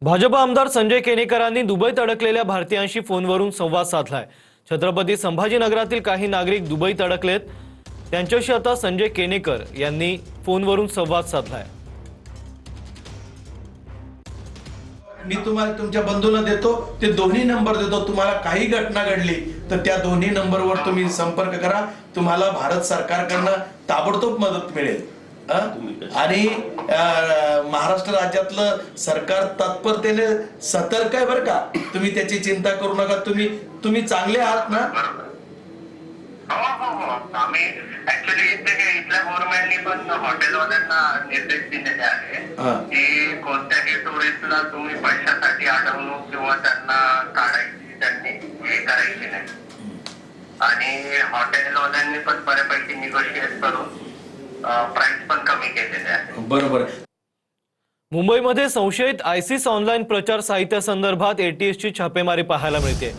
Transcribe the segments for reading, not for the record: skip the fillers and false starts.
भाजप आमदार संजय केनेकरांनी दुबईत अडकलेल्या भारतीयांशी फोनवरून संवाद साधलाय। छत्रपती संभाजीनगरातील काही नागरिक दुबईत अडकलेत, त्यांच्याशी आता संजय केनेकर यांनी फोनवरून संवाद साधलाय। मी तुम्हाला तुमच्या बंधूंना देतो, ते दोन्ही नंबर देतो। तुम्हाला काही घटना घडली तर त्या दोन्ही नंबरवर तुम्ही संपर्क करा, तुम्हाला भारत सरकारकडून ताबडतोब मदत मिळेल। आणि महाराष्ट्र राज्यातलं सरकार तत्परतेने सतर्क आहे बरं का, तुम्ही त्याची चिंता करू नका। तुम्ही चांगले आहात ना? आम्ही ऍक्च्युअली इथल्या गव्हर्नमेंटनी पण हॉटेलवाल्यांना निर्देश दिलेले आहे की कोणत्याही टुरिस्टला तुम्ही पैशासाठी अडवणूक किंवा त्यांना काढायची, त्यांनी हे करायची नाही। आणि हॉटेलवाल्यांनी पण बऱ्यापैकी निगोशिएट करून प्राइस पण कमी केलेले आहे। बरोबर। मुंबईमध्ये संशयित आयसिस ऑनलाईन प्रचार साहित्य संदर्भात एटीएसची छापेमारी पाहायला मिळते।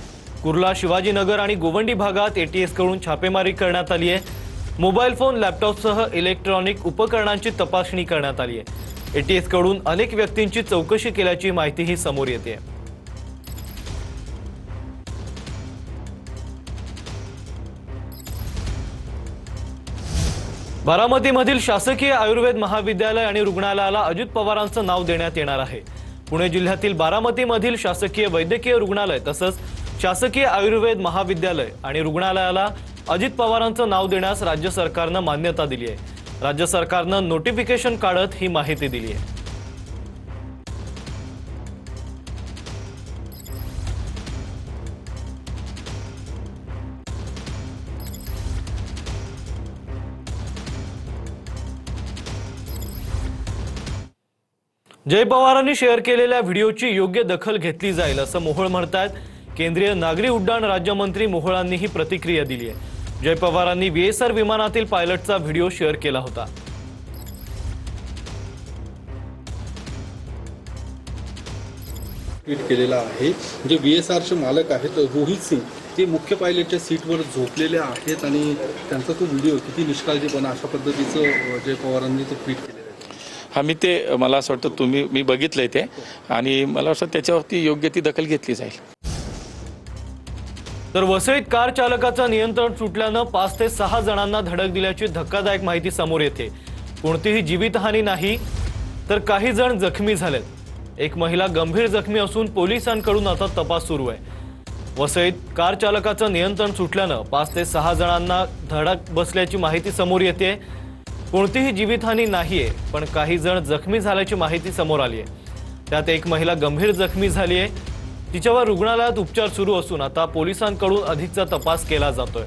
कुर्ला, शिवाजीनगर आणि गोवंडी भागात एटीएस कडून छापेमारी करण्यात आली आहे। मोबाईल फोन, लॅपटॉपसह इलेक्ट्रॉनिक उपकरणांची तपासणी करण्यात आली आहे। एटीएस कडून अनेक व्यक्तींची चौकशी केल्याची माहितीही समोर येते। बारामतीमधील शासकीय आयुर्वेद महाविद्यालय आणि रुग्णालयाला अजित पवारांचं नाव देण्यात येणार आहे। पुणे जिल्ह्यातील बारामतीमधील शासकीय वैद्यकीय रुग्णालय तसंच शासकीय आयुर्वेद महाविद्यालय आणि रुग्णालयाला अजित पवारांचं नाव देण्यास राज्य सरकारनं मान्यता दिली आहे। राज्य सरकारनं नोटिफिकेशन काढत ही माहिती दिली आहे। जय पवारांनी शेअर केलेल्या व्हिडिओची योग्य दखल घेतली जाईल असं मोहोळ म्हणतात। केंद्रीय नागरी उड्डाण राज्यमंत्री मोहोळांनी ही प्रतिक्रिया दिली आहे। जय पवारांनी VSR विमानातील पायलटचा व्हिडिओ शेअर केला होता। ट्वीट केलेला आहे जे VSRचे मालक आहेत रोहित सिंग, ते मुख्य पायलटच्या सीटवर झोपलेले आहेत आणि त्यांचा तो व्हिडिओ किती निष्काळजीपणा अशा पद्धतीचं जय पवारांनी तो ट्वीट केलेलं आहे। आम्ही ते मला असं वाटतं मी बघितलंय ते, आणि मला असं त्याच्यावरती योग्य ती दखल घेतली जाईल। तर वसईत कार चालकाचं नियंत्रण सुटल्यानं 5 ते 6 जणांना धडक दिल्याची धक्कादायक माहिती समोर येते। कोणतीही जीवितहानी नाही, तर काही जण जखमी झालेत। एक महिला गंभीर जखमी असून पोलिसांकडून आता तपास सुरू आहे। वसईत कार चालकाचं नियंत्रण सुटल्यानं 5 ते 6 जणांना धडक बसल्याची माहिती समोर येते। कोणतीही जीवितहानी नाहीये, पण काही जण जखमी झाल्याची माहिती समोर आली आहे। त्यात एक महिला गंभीर जखमी झाली आहे, तिच्यावर रुग्णालयात उपचार सुरू असून आता पोलिसांकडून अधिकचा तपास केला जातोय।